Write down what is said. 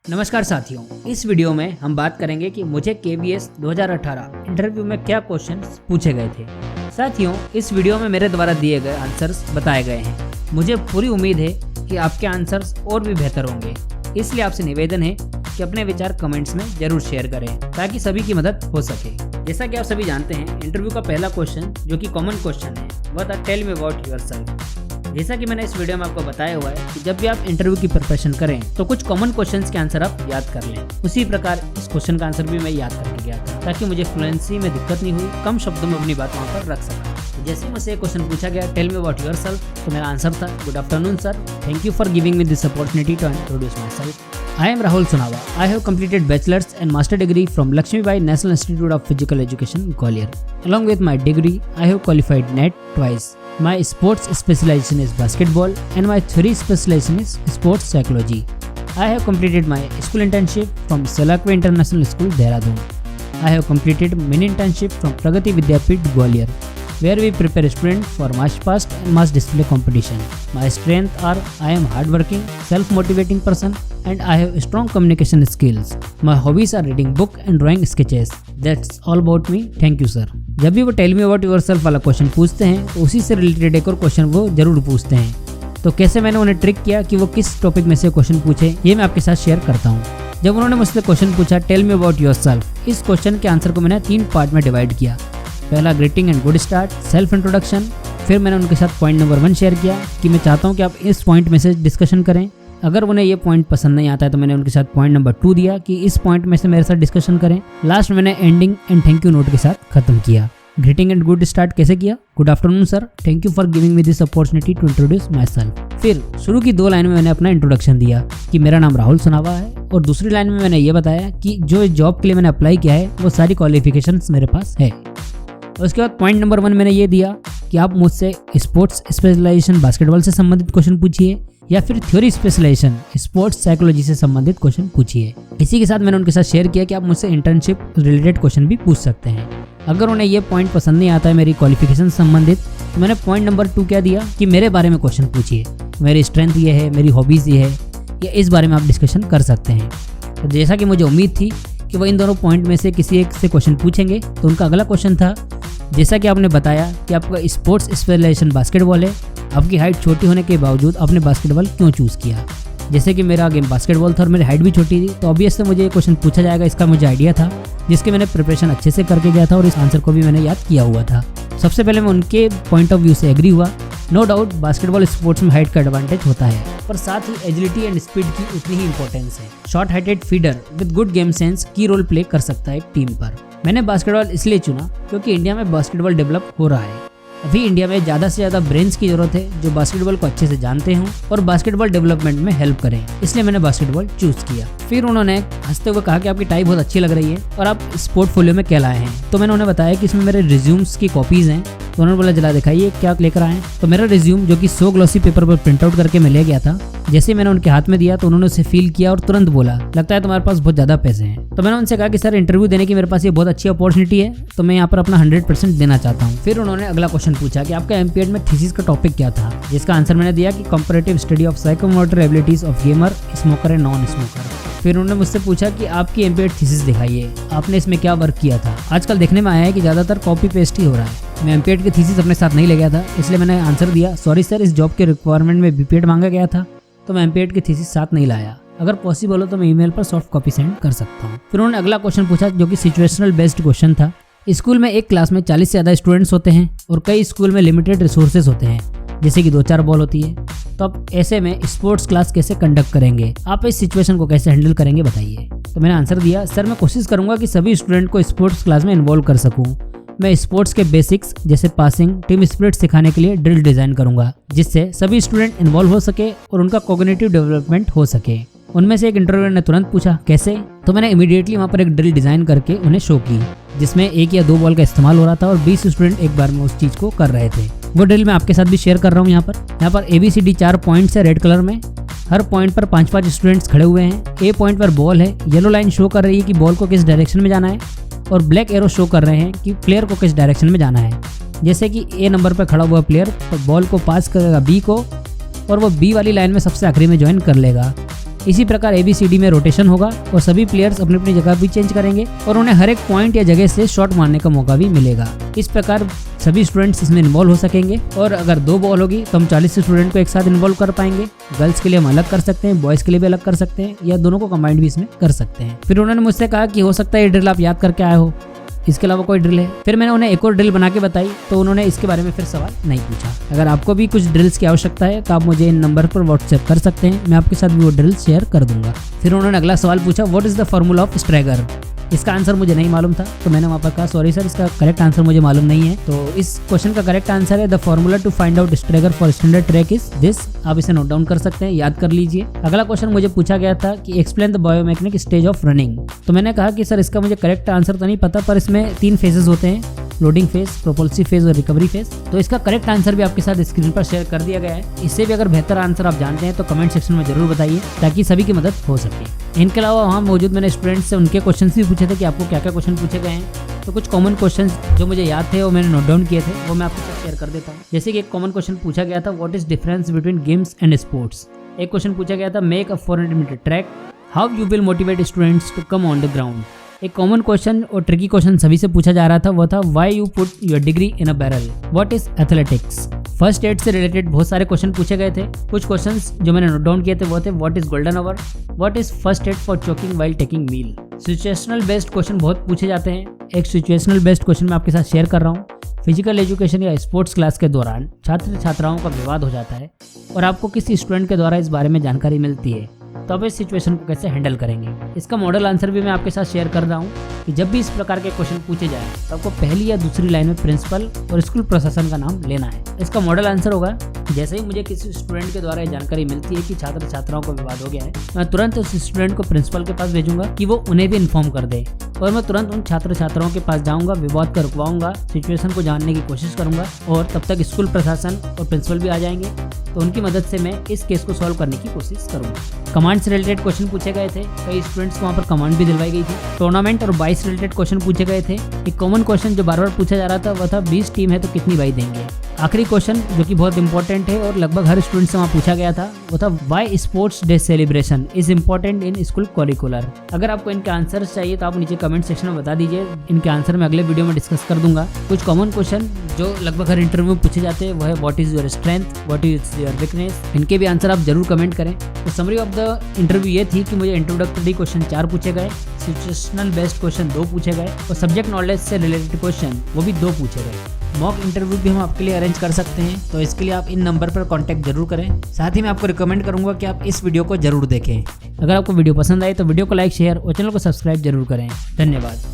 नमस्कार साथियों, इस वीडियो में हम बात करेंगे कि मुझे KVS 2018 इंटरव्यू में क्या क्वेश्चंस पूछे गए थे। साथियों, इस वीडियो में मेरे द्वारा दिए गए आंसर्स बताए गए हैं। मुझे पूरी उम्मीद है कि आपके आंसर्स और भी बेहतर होंगे, इसलिए आपसे निवेदन है कि अपने विचार कमेंट्स में जरूर शेयर करें ताकि सभी की मदद हो सके। जैसा कि आप सभी जानते हैं, इंटरव्यू का पहला क्वेश्चन जो कि कॉमन क्वेश्चन है वह था टेल मी अबाउट योरसेल्फ। जैसा कि मैंने इस वीडियो में आपको बताया हुआ है कि जब भी आप इंटरव्यू की प्रिपरेशन करें तो कुछ कॉमन क्वेश्चंस के आंसर आप याद कर लें। उसी प्रकार इस क्वेश्चन का आंसर भी मैं याद करके गया था ताकि मुझे फ्लुएंसी में दिक्कत नहीं हुई, कम शब्दों में अपनी बात वहाँ पर रख सका। जैसे मुझसे क्वेश्चन पूछा गया टेल मी अबाउट योरसेल्फ, तो मेरा आंसर था good afternoon sir, thank you for giving me this opportunity to introduce myself. I am Rahul Sonava. I have completed bachelor's and master degree from Lakshmibai National Institute of Physical Education, Gwalior. Along with my degree, I have qualified NET twice. My sports specialization is basketball and my theory specialization is sports psychology. I have completed my school internship from Salakwe International School, Dehradun. I have completed mini internship from Pragati Vidhyalaya, Gwalior, where we prepare students for march past and mass display competition. My strengths are I am hardworking, self-motivating person and I have strong communication skills. My hobbies are reading book and drawing sketches. That's all about me. Thank you sir. जब भी वो tell me about yourself वाला question पूछते हैं तो उसी से related एक और क्वेश्चन वो जरूर पूछते हैं। तो कैसे मैंने उन्हें ट्रिक किया कि वो किस टॉपिक में से क्वेश्चन पूछे, ये मैं आपके साथ शेयर करता हूँ। जब उन्होंने मुझसे क्वेश्चन पूछा टेल मी अबाउट योरसेल्फ, इस क्वेश्चन के आंसर को मैंने 3 पार्ट में डिवाइड किया। पहला greeting and good start, self introduction. फिर मैंने उनके साथ पॉइंट नंबर 1 शेयर किया कि मैं चाहता हूं कि आप इस पॉइंट में से डिस्कशन करें। अगर उन्हें ये पॉइंट पसंद नहीं आता है तो मैंने उनके साथ पॉइंट नंबर 2 दिया कि इस पॉइंट में से मेरे साथ डिस्कशन करें। लास्ट में मैंने ending and thank you note के साथ खत्म किया। ग्रीटिंग एंड गुड स्टार्ट कैसे किया? Good afternoon sir, thank you for giving me this opportunity to introduce myself. फिर शुरू की 2 लाइन में मैंने अपना इंट्रोडक्शन दिया कि मेरा नाम राहुल सोनावा है, और दूसरी लाइन में मैंने ये बताया कि जो जॉब के लिए मैंने अप्लाई किया है वो सारी क्वालिफिकेशंस मेरे पास है। उसके बाद पॉइंट नंबर 1 मैंने ये दिया कि आप मुझसे स्पोर्ट्स स्पेशलाइजेशन बास्केटबॉल से संबंधित क्वेश्चन पूछिए या फिर थ्योरी स्पेशलाइजेशन स्पोर्ट्स साइकोलॉजी से संबंधित क्वेश्चन पूछिए। इसी के साथ मैंने उनके साथ शेयर किया कि आप मुझसे इंटर्नशिप रिलेटेड क्वेश्चन भी पूछ सकते हैं। अगर उन्हें ये पॉइंट पसंद नहीं आता है मेरी क्वालिफिकेशन से संबंधित, तो मैंने पॉइंट नंबर 2 क्या दिया कि मेरे बारे में क्वेश्चन पूछिए, मेरी स्ट्रेंथ ये है, मेरी हॉबीज़ ये है, या इस बारे में आप डिस्कशन कर सकते हैं। तो जैसा कि मुझे उम्मीद थी कि वह इन दोनों पॉइंट में से किसी एक से क्वेश्चन पूछेंगे, तो उनका अगला क्वेश्चन था जैसा कि आपने बताया कि आपका स्पोर्ट्स स्पेशलाइजेशन बास्केटबॉल है, आपकी हाइट छोटी होने के बावजूद आपने बास्केटबॉल क्यों चूज़ किया? जैसे कि मेरा गेम बास्केटबॉल था और मेरी हाइट भी छोटी थी, तो ऑब्वियसली मुझे ये क्वेश्चन पूछा जाएगा, इसका मुझे आइडिया था, जिसके मैंने प्रिपरेशन अच्छे से करके गया था और इस आंसर को भी मैंने याद किया हुआ था। सबसे पहले मैं उनके पॉइंट ऑफ व्यू से एग्री हुआ। नो डाउट बास्केटबॉल स्पोर्ट्स में हाइट का एडवांटेज होता है, पर साथ ही एजिलिटी एंड स्पीड की उतनी ही इंपॉर्टेंस है। Short heighted feeder with good game sense की रोल प्ले कर सकता है एक टीम पर। मैंने बास्केटबॉल इसलिए चुना क्योंकि इंडिया में बास्केटबॉल डेवलप हो रहा है। अभी इंडिया में ज़्यादा से ज़्यादा ब्रेन्स की जरूरत है जो बास्केटबॉल को अच्छे से जानते हों और बास्केटबॉल डेवलपमेंट में हेल्प करें, इसलिए मैंने बास्केटबॉल चूज़ किया। फिर उन्होंने हंसते हुए कहा कि आपकी टाई बहुत अच्छी लग रही है और आप इस पोर्टफोलियो में क्या लाए हैं। तो मैंने उन्हें बताया कि इसमें मेरे रिज्यूम्स की कॉपीज़ हैं। तो उन्होंने बोला जला दिखाइए क्या लेकर आए। तो मेरा रिज्यूम जो कि 100 ग्लॉसी पेपर पर प्रिंट आउट करके मैं ले गया था, जैसे ही मैंने उनके हाथ में दिया तो उन्होंने उसे फील किया और तुरंत बोला लगता है तुम्हारे पास बहुत ज़्यादा पैसे हैं। तो मैंने उनसे कहा कि सर इंटरव्यू देने की मेरे पास ये बहुत अच्छी अपॉर्चुनिटी है, तो मैं यहाँ पर अपना 100% देना चाहता हूँ। फिर उन्होंने अगला क्वेश्चन पूछा कि आपका M.P.Ed में थीसिस का टॉपिक क्या था, जिसका आंसर मैंने दिया कि comparative study of psychomotor abilities of gamer, smoker and non smoker. फिर उन्होंने मुझसे पूछा कि आपकी M.P.Ed थीसिस दिखाइए, आपने इसमें क्या वर्क किया था। आजकल देखने में आया है कि ज़्यादातर कॉपी पेस्ट ही हो रहा है। मैं M.P.Ed की थीसिस अपने साथ नहीं ले गया था, इसलिए मैंने आंसर दिया सॉरी सर, इस जॉब के रिक्वायरमेंट में B.P.Ed मांगा गया था, तो मैं M.P.Ed की थीसिस साथ नहीं लाया। अगर पॉसिबल हो तो मैं ईमेल पर सॉफ्ट कॉपी सेंड कर सकता हूँ। फिर उन्होंने अगला क्वेश्चन पूछा जो कि सिचुएशनल बेस्ड क्वेश्चन था। स्कूल में एक क्लास में 40 से ज़्यादा स्टूडेंट्स होते हैं और कई स्कूल में लिमिटेड रिसोर्सेज होते हैं, जैसे कि 2-4 बॉल होती है, तो आप ऐसे में स्पोर्ट्स क्लास कैसे कंडक्ट करेंगे, आप इस सिचुएशन को कैसे हैंडल करेंगे बताइए। तो मैंने आंसर दिया सर मैं कोशिश करूंगा कि सभी स्टूडेंट को स्पोर्ट्स क्लास में इन्वॉल्व कर सकूं। मैं स्पोर्ट्स के बेसिक्स जैसे पासिंग, टीम स्पिरिट सिखाने के लिए ड्रिल डिजाइन करूंगा, जिससे सभी स्टूडेंट इन्वॉल्व हो सके और उनका कॉग्निटिव डेवलपमेंट हो सके। उनमें से एक इंटरव्यूअर ने तुरंत पूछा कैसे, तो मैंने इमीडिएटली वहाँ पर एक ड्रिल डिजाइन करके उन्हें शो की, जिसमें 1 या 2 बॉल का इस्तेमाल हो रहा था और 20 स्टूडेंट एक बार में उस चीज़ को कर रहे थे। वो ड्रिल मैं आपके साथ भी शेयर कर रहा हूँ। यहाँ पर ABCD 4 पॉइंट्स है रेड कलर में, हर पॉइंट पर 5-5 स्टूडेंट्स खड़े हुए हैं। A पॉइंट पर बॉल है, येलो लाइन शो कर रही है कि बॉल को किस डायरेक्शन में जाना है, और ब्लैक एरो शो कर रहे हैं कि प्लेयर को किस डायरेक्शन में जाना है। जैसे कि A नंबर पर खड़ा हुआ प्लेयर बॉल को पास करेगा B को, और वो B वाली लाइन में सबसे आखिरी में ज्वाइन कर लेगा। इसी प्रकार ABCD में रोटेशन होगा और सभी प्लेयर्स अपनी अपनी जगह भी चेंज करेंगे और उन्हें हर एक पॉइंट या जगह से शॉट मारने का मौका भी मिलेगा। इस प्रकार सभी स्टूडेंट्स इसमें इन्वॉल्व हो सकेंगे और अगर 2 बॉल होगी तो हम 40 स्टूडेंट को एक साथ इन्वॉल्व कर पाएंगे। गर्ल्स के लिए हम अलग कर सकते हैं, बॉयज के लिए भी अलग कर सकते हैं या दोनों को कंबाइंड भी इसमें कर सकते हैं। फिर उन्होंने मुझसे कहा कि हो सकता है ये ड्रिल आप याद करके आए हो, इसके अलावा कोई ड्रिल है। फिर मैंने उन्हें एक और ड्रिल बना के बताई तो उन्होंने इसके बारे में फिर सवाल नहीं पूछा। अगर आपको भी कुछ ड्रिल्स की आवश्यकता है तो आप मुझे इन नंबर पर व्हाट्सएप कर सकते हैं, मैं आपके साथ भी वो ड्रिल शेयर कर दूंगा। फिर उन्होंने अगला सवाल पूछा, what is the formula of stagger. इसका आंसर मुझे नहीं मालूम था तो मैंने वहाँ पर कहा सॉरी सर, इसका करेक्ट आंसर मुझे मालूम नहीं है। तो इस क्वेश्चन का करेक्ट आंसर है the formula to find out stagger for standard track is this. आप इसे नोट डाउन कर सकते हैं, याद कर लीजिए। अगला क्वेश्चन मुझे पूछा गया था कि explain the biomechanic stage of running. तो मैंने कहा कि सर इसका मुझे करेक्ट आंसर तो नहीं पता, पर इसमें 3 फेजेस होते हैं, लोडिंग फेज, प्रोपल्सिव फेज और रिकवरी फेज। तो इसका करेक्ट आंसर भी आपके साथ स्क्रीन पर शेयर कर दिया गया है। इससे भी अगर बेहतर आंसर आप जानते हैं तो कमेंट सेक्शन में जरूर बताइए ताकि सभी की मदद हो सके। इनके अलावा वहाँ मौजूद मैंने स्टूडेंट्स से उनके क्वेश्चन भी पूछे थे कि आपको क्या क्या क्वेश्चन पूछे गए हैं। तो कुछ कॉमन क्वेश्चन जो मुझे याद थे वो मैंने नोट डाउन किए थे, वो मैं आपके साथ शेयर कर देता हूँ। जैसे कि एक कॉमन क्वेश्चन पूछा गया था, what is difference between games and sports. एक क्वेश्चन पूछा गया था, make a 400 meter track, how you will motivate students to come on the ground. एक कॉमन क्वेश्चन और ट्रिकी क्वेश्चन सभी से पूछा जा रहा था, वो था why you put your degree in a barrel, what is athletics. First aid से रिलेटेड बहुत सारे क्वेश्चन पूछे गए थे। कुछ क्वेश्चंस जो मैंने नोट डाउन किए थे वो थे, what is golden hour, what is first aid for choking while taking meal. Situational based question बहुत पूछे जाते हैं। एक सिचुएशनल बेस्ड क्वेश्चन मैं आपके साथ शेयर कर रहा हूँ। फिजिकल एजुकेशन या स्पोर्ट्स क्लास के दौरान छात्र छात्राओं का विवाद हो जाता है और आपको किसी स्टूडेंट के द्वारा इस बारे में जानकारी मिलती है, तो आप इस सिचुएशन को कैसे हैंडल करेंगे। इसका मॉडल आंसर भी मैं आपके साथ शेयर कर रहा हूँ कि जब भी इस प्रकार के क्वेश्चन पूछे जाए तो आपको पहली या दूसरी लाइन में प्रिंसिपल और स्कूल प्रशासन का नाम लेना है। इसका मॉडल आंसर होगा, जैसे ही मुझे किसी स्टूडेंट के द्वारा ये जानकारी मिलती है कि छात्र छात्राओं का विवाद हो गया है, मैं तुरंत उस स्टूडेंट को प्रिंसिपल के पास भेजूंगा कि वो उन्हें भी इन्फॉर्म कर दे और मैं तुरंत उन छात्र छात्राओं के पास जाऊंगा, विवाद को रुकवाऊंगा, सिचुएशन को जानने की कोशिश करूंगा और तब तक स्कूल प्रशासन और प्रिंसिपल भी आ जाएंगे, तो उनकी मदद से मैं इस केस को सॉल्व करने की कोशिश करूंगा। कमांड से रिलेटेड क्वेश्चन पूछे गए थे, कई स्टूडेंट्स को वहाँ पर कमांड भी दिलवाई गई थी। टूर्नामेंट और बाई से रिलेटेड क्वेश्चन पूछे गए थे। एक कॉमन क्वेश्चन जो बार बार पूछा जा रहा था वो था 20 टीम है तो कितनी बाई देंगे। आखिरी क्वेश्चन जो कि बहुत इंपॉर्टेंट है और लगभग हर स्टूडेंट से वहाँ पूछा गया था वो था, why sports day celebration is important in school curricular. अगर आपको इनके आंसर्स चाहिए तो आप नीचे कमेंट सेक्शन में बता दीजिए, इनके आंसर मैं अगले वीडियो में डिस्कस कर दूंगा। कुछ कॉमन क्वेश्चन जो लगभग हर इंटरव्यू में पूछे जाते हैं वो है, what is your strength, what is your weakness. इनके भी आंसर आप जरूर कमेंट करें। तो समरी ऑफ द इंटरव्यू ये थी कि मुझे इंट्रोडक्टरी क्वेश्चन 4 पूछे गए, सिचुएशनल बेस्ड क्वेश्चन 2 पूछे गए और सब्जेक्ट नॉलेज से रिलेटेड क्वेश्चन वो भी 2 पूछे गए। मॉक इंटरव्यू भी हम आपके लिए अरेंज कर सकते हैं, तो इसके लिए आप इन नंबर पर कांटेक्ट जरूर करें। साथ ही मैं आपको रिकमेंड करूंगा कि आप इस वीडियो को जरूर देखें। अगर आपको वीडियो पसंद आए तो वीडियो को लाइक, शेयर और चैनल को सब्सक्राइब जरूर करें। धन्यवाद।